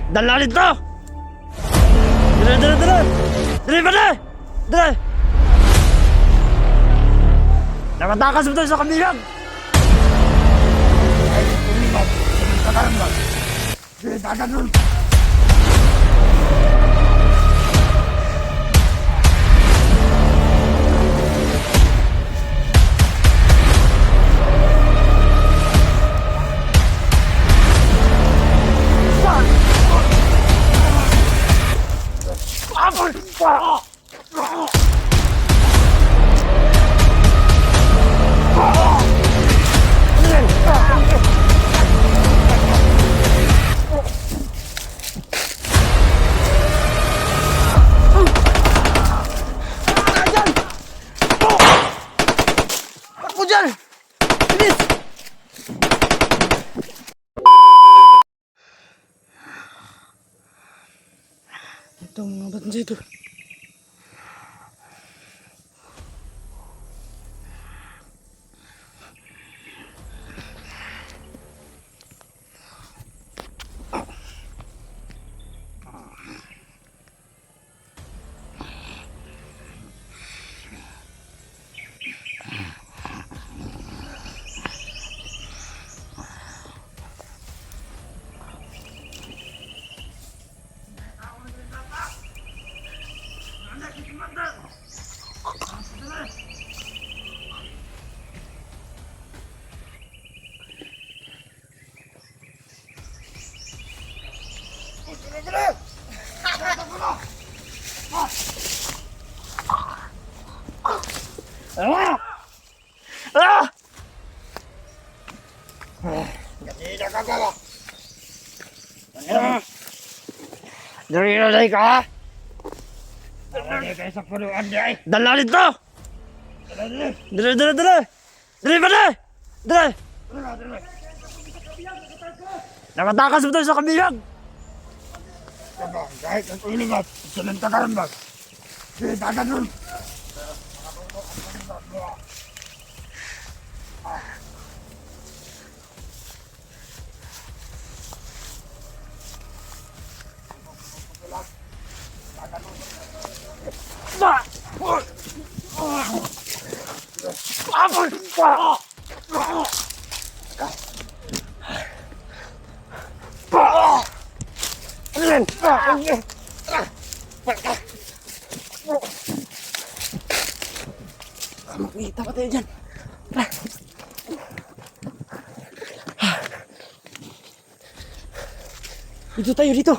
Dala nito! Dali, dali, dali! Dali ba na? Dali! Nakatakas mo tayo sa kabilang! Ay, umibat. Sige, tatarambag. Sige, tatanong. Ako dyan! Bilis! Ito mga bandito. Ah! Ah! Kanina ka gala. Dali ka! Dali kayo sa punuan niya eh. Dala nito! Dali. Dali, dali, dali! Dali ba na? Dali! Nakatakas mo tayo sa kabilang! Sabang, kahit ang umibat. Sige, tatarambag. Sige, tatanong. Ba! Apol! Alin! Makikita pa tayo dyan. Dito tayo, dito.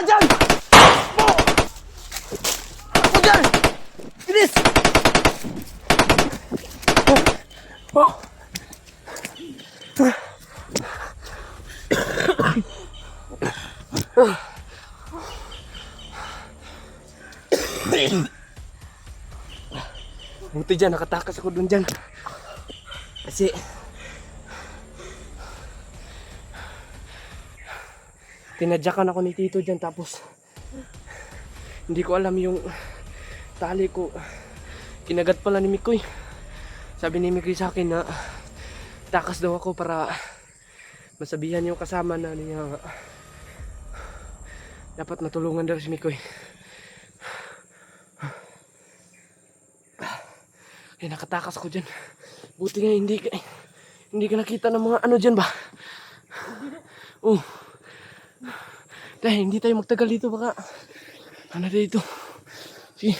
Dyan! Ako dyan! Bilis! Oh! Buti dyan, nakatakas ako dun dyan. Kasi tinadyakan ako ni Tito dyan, tapos hindi ko alam yung tali ko. Kinagat pala ni Mikoy. Sabi ni Mikoy sa akin na takas daw ako para masabihan yung kasama na niya dapat natulungan daw si Mikoy. Kaya nakatakas ko dyan. Buti nga hindi ka nakita ng mga ano dyan ba? Oh. Dahil hindi tayo magtagal dito, baka ano dito. Sige.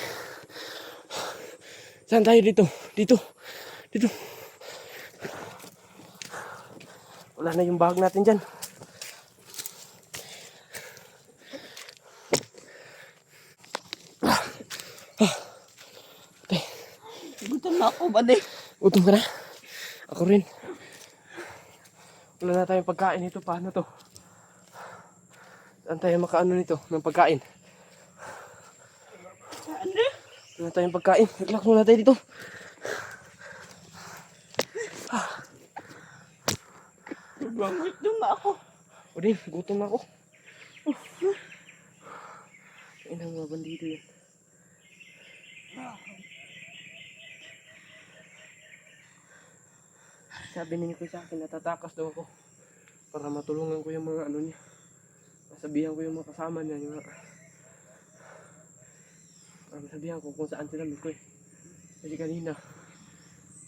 Saan tayo dito? Dito. Wala na yung bag natin dyan. Gutom na ako, bade. Gutom ka na? Ako rin. Wala na tayong pagkain nito. Paano to? Saan tayo makaano nito ng pagkain? Saan na? Wala na tayong pagkain. Relax muna tayo dito. Gutom na ako. O din, gutom na ako. Ayun ang mga bandito yan. sabi ni Mikoy sa akin, natatakas daw ako para matulungan ko yung mga ano niya. Masabihan ko yung mga kasama niya, yung mga masabihan ko kung saan sila, Mikoy. Kasi kanina,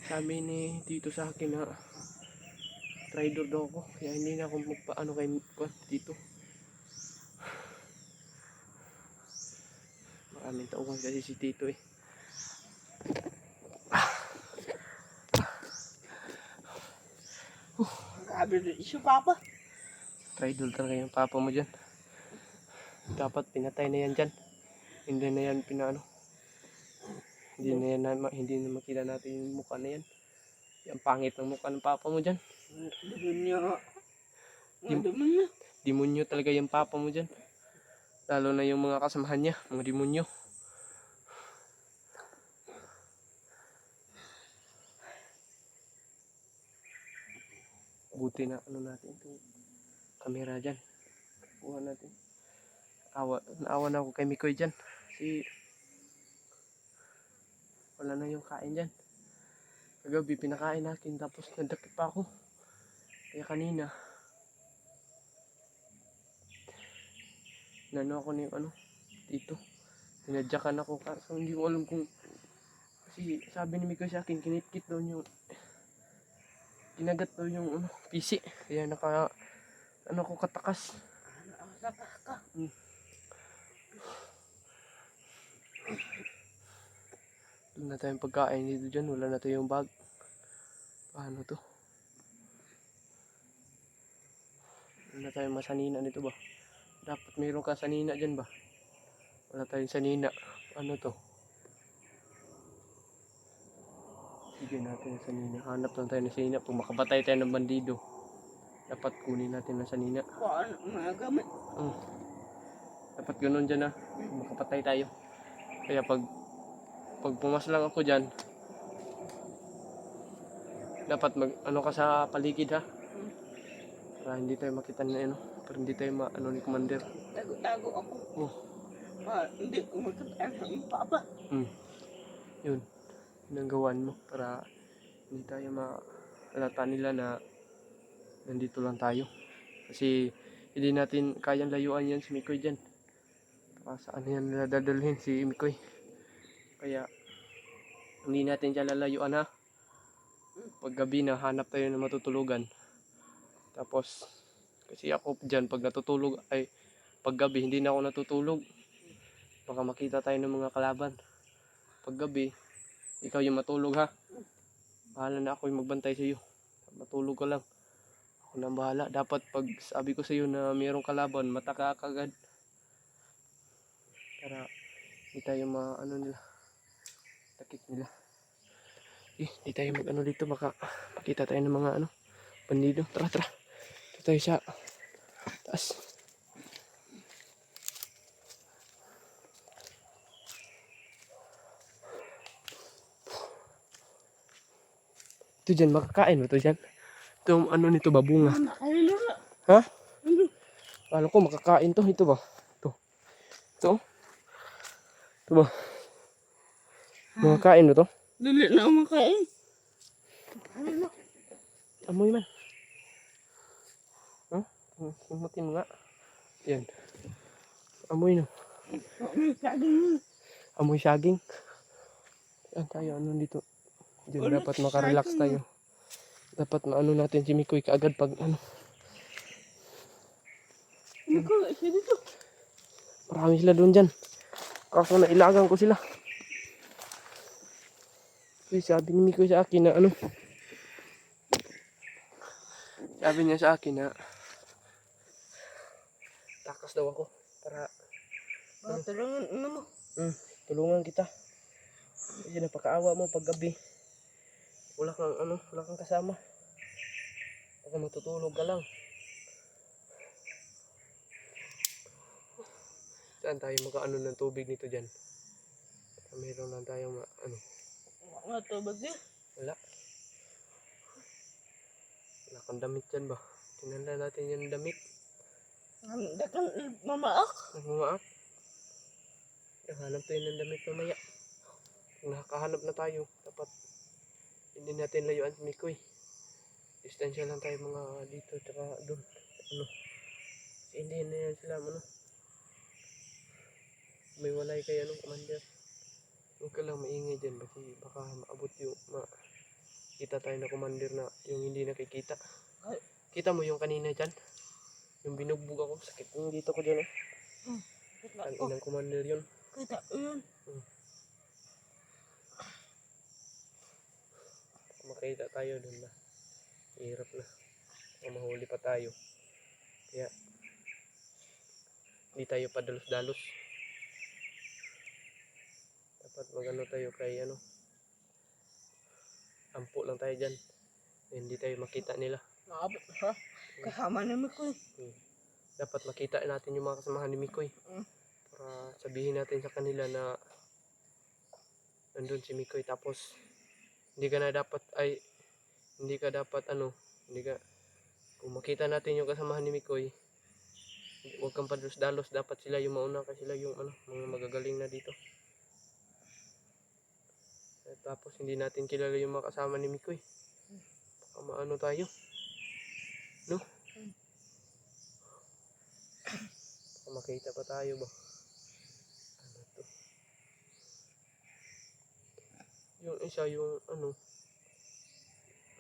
sabi ni Tito sa akin na traitor daw ako, kaya hindi na ako magpaano kay Tito. Maraming tauhan kasi si Tito eh. Grabe rin siya, Papa. Traitor talaga yung papa mo dyan. Dapat pinatay na yan dyan. Hindi na yan pinaano. Hindi na makita natin yung mukha na yan. Yung pangit ng mukha ng papa mo dyan. Demonyo. Dim- Demonyo. Demonyo talaga yung papa mo dyan. Lalo na yung mga kasamahan niya, mga demonyo. Buti na ano natin itong camera dyan. Kuha natin. Naawa na ako kay Mikoy dyan. Kasi wala na yung kain dyan. Kagabi pinakain natin tapos nadakit pa ako. Kaya kanina nano ako na yung ano dito. Tinadyakan ako kaso hindi ko alam kung kasi sabi ni Mikoy sa akin kinitkit daw yung kinagat daw yung ano, pisi. Kaya ano ko katakas. Wala na tayong pagkain dito dyan. Wala na tayong bag. Paano to? Wala na tayong masanina nito ba? Dapat mayroon ka sanina dyan ba? Wala tayong sanina. Ano to? Sige natin yung sanina. Hanap lang tayo ng sanina. Pag makapatay tayo ng bandido, dapat kunin natin ng sanina. Paano mga gamit? Dapat ganun dyan makapatay tayo. Kaya pag pumas lang ako dyan, dapat ano ka sa paligid ha. Para hindi tayo makita na ano. Para hindi tayo maano ni Commander. Tago-tago ako. Hindi ko magkakaan ng Papa. Yun. Ginagawan mo para hindi tayo maalata nila na nandito lang tayo. Kasi hindi natin kayang layuan yan si Mikoy dyan. Saan yan nila dadalhin si Mikoy. Kaya hindi natin siya lalayuan ha. Pag gabi na hanap tayo ng matutulugan. Tapos kasi ako dyan pag natutulog ay pag gabi hindi na ako natutulog. Baka makita tayo ng mga kalaban. Pag gabi ikaw yung matulog ha. Bahala na ako yung magbantay sa iyo. Matulog ka lang. Ako na bahala. Dapat pag sabi ko sa iyo na mayroong kalaban, mataka ka agad. Para hindi tayo maano nila. Takip nila. Hindi tayo mag-ano dito. Baka makita tayo ng mga bandido. Tara. Dito tayo sa taas. Ito dyan, makakain mo ito dyan. Itong ano nito ba, bunga. Ha? Alam ko makakain to. Ito ba? Ito ba? Makakain mo to? Dali na ako makain. Amoy man. Sumutin mo nga. Yan. Amoy no. Amoy saging. Yan tayo, ano dito. Diyan dapat makarelax tayo. Dapat maano natin si Mikoy kaagad pag ano. Mikoy, siya dito. Marami sila doon dyan. Kaso nailagan ko sila. Kasi sabi ni Mikoy sa akin na ano. Sabi niya sa akin na takas daw ako para Tulungan mo. tulungan kita. Kasi napakaawa mo pag gabi. Wala kang kasama. Baka matutulog ka lang. Saan tayo mag-ano ng tubig nito dyan? Mayroon lang tayong Mga tubig niya. Wala. Wala kang damit dyan ba? Tinanda natin yung damit. Dakan mamaak. Nagmumaak. Hanap tayo ng damit mamaya. Kung nakakahanap na tayo, dapat hindi natin layuan si Mikoy. Distansya lang tayo mga dito tsaka doon. Ano, hindi na yan sila ano. May walay kay anong commander. Huwag ka lang maingay dyan kasi baka maabot yung kita tayo na commander na yung hindi nakikita. Ay. Kita mo yung kanina dyan? Yung binugbog ako, sakit yung dito ko dyan. Ang inang commander yun. Kita yun. Makita tayo doon na. Hirap na. O mahuli pa tayo. Kaya hindi tayo padalos-dalos. Dapat magano tayo kay ano. Ampo lang tayo dyan. Hindi tayo makita nila. Nakabot ha. Kasama na Mikoy. Dapat makita natin yung mga kasamahan ni Mikoy. Para sabihin natin sa kanila na nandun si Mikoy. Tapos hindi ka dapat kung makita natin yung kasamahan ni Mikoy, huwag kang padalos-dalos. Dapat sila yung mauna kasi sila yung mga magagaling na dito. Tapos hindi natin kilala yung mga kasama ni Mikoy. Baka maano tayo. No? Baka makita pa tayo ba? Ano to? Yung isa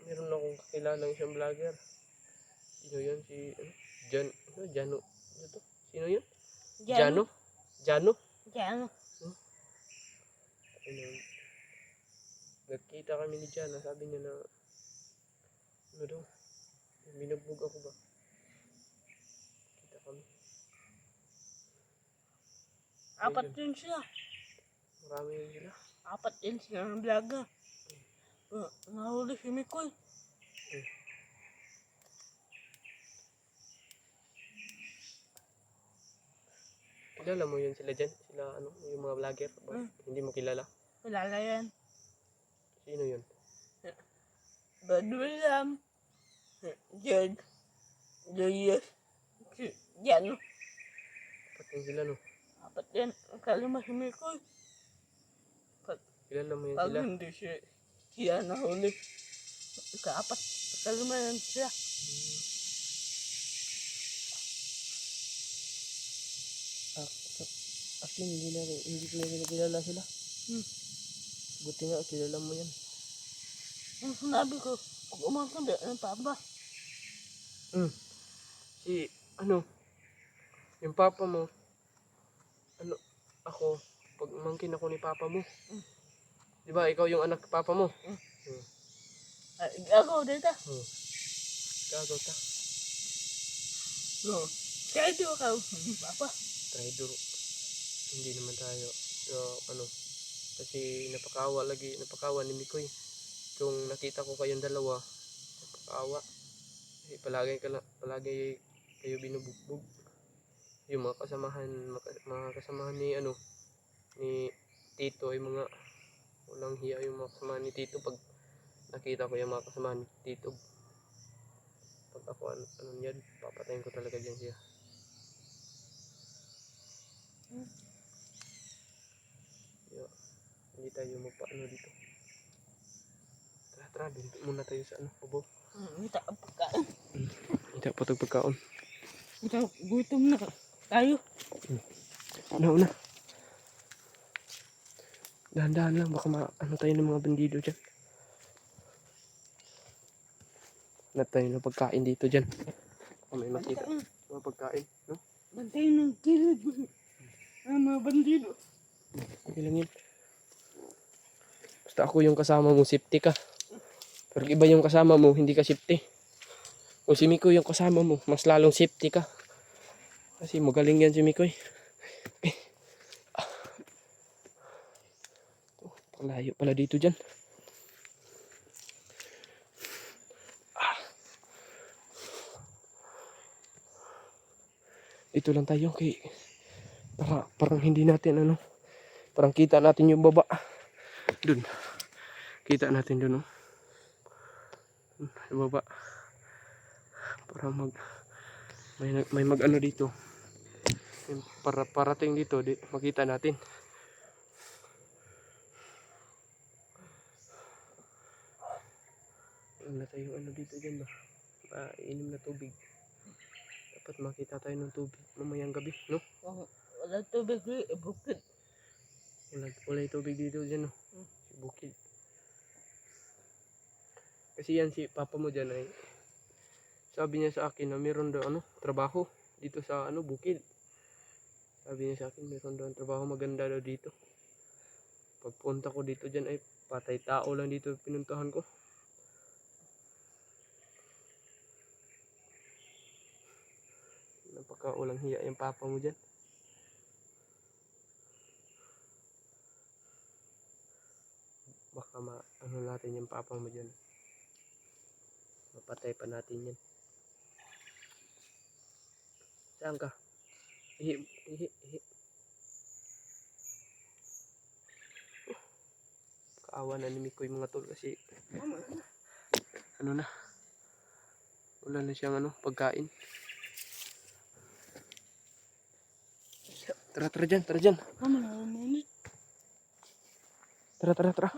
meron akong kakilalang isang vlogger. Sino yun? Si Jano. Ano to? Sino yun? Jano? Jano. Nagkita kami ni Jana, sabi niya na ano daw, binugbog ako ba? Kita kami. Apat yun sila. Marami yun sila. Apat yun sila ng vlogger. Nahuli si Mikoy. Kilala mo yun sila dyan? Sila yung mga vlogger? Hindi mo kilala? Kilala yan. Sino yun? Badwilam. Jed. Joyes. Jano. Apat yun sila no? Apat yan. Kalima si Mikoy. Kilala mo yun Pag sila? hindi siya nahuli. Ikaapat. Kalima yan siya. Akin, hindi ko na kilala sila. Buti nga, kilala mo yan. Ang sinabi ko, pag umakanda, ano pa ba? Yung papa mo, ako, pag umangkin ako ni papa mo. Di ba, ikaw yung anak papa mo? Ako dito. Gagaw ta. No. Kaya di ako, papa. Traidor. Hindi naman tayo. So, kasi napakawa ni Mikoy. Kung nakita ko kayong dalawa, napakawa. Kasi palagi kayo binubugbog. Yung mga kasamahan ni Tito ay mga walang hiya yung mga kasamahan ni Tito. Pag nakita ko yung mga kasamahan ni Tito, pag ako yan, papatayin ko talaga dyan siya. Hindi tayo magpaano dito. Tara, dito muna tayo sa ubo. Kita ang pagkain. Hindi pa itong pagkaon. Kita, gutom na tayo. Una. Dahan-dahan lang, baka tayo ng mga bandido dyan. Hanap tayo ng pagkain dito dyan. Baka may makita. Mga pagkain, no? Bantayin ng kilid. Mga bandido. Okay lang yun. Basta ako yung kasama mo, safety ka. Pero iba yung kasama mo, hindi ka safety. Kung si Mikoy yung kasama mo, mas lalong safety ka. Kasi magaling yan si Mikoy. Layo pala dito dyan. Dito lang tayo kay parang hindi natin parang kita natin yung baba. Dun. Kita natin dun sa baba. Parang may dito. Para parating dito, makita natin. Wala tayong ano dito dyan ba? Inom na tubig. Dapat makita tayo ng tubig mamayang gabi, no? Wala tubig bukid. Wala yung tubig dito dyan, no? Si bukid. Kasi yan si papa mo dyan ay sabi niya sa akin na meron daw trabaho dito sa bukid. Sabi niya sa akin meron daw trabaho maganda daw dito. Pagpunta ko dito dyan ay patay tao lang dito pinuntahan ko. Napaka-ulang hiya yung papa mo dyan. Baka natin yung papa mo dyan. Mapatay pa natin yan. Saan ka? Ihi. Kaawa na ni Mikoy mga tol kasi wala na siyang pagkain. Tara dyan. Mama, Tara.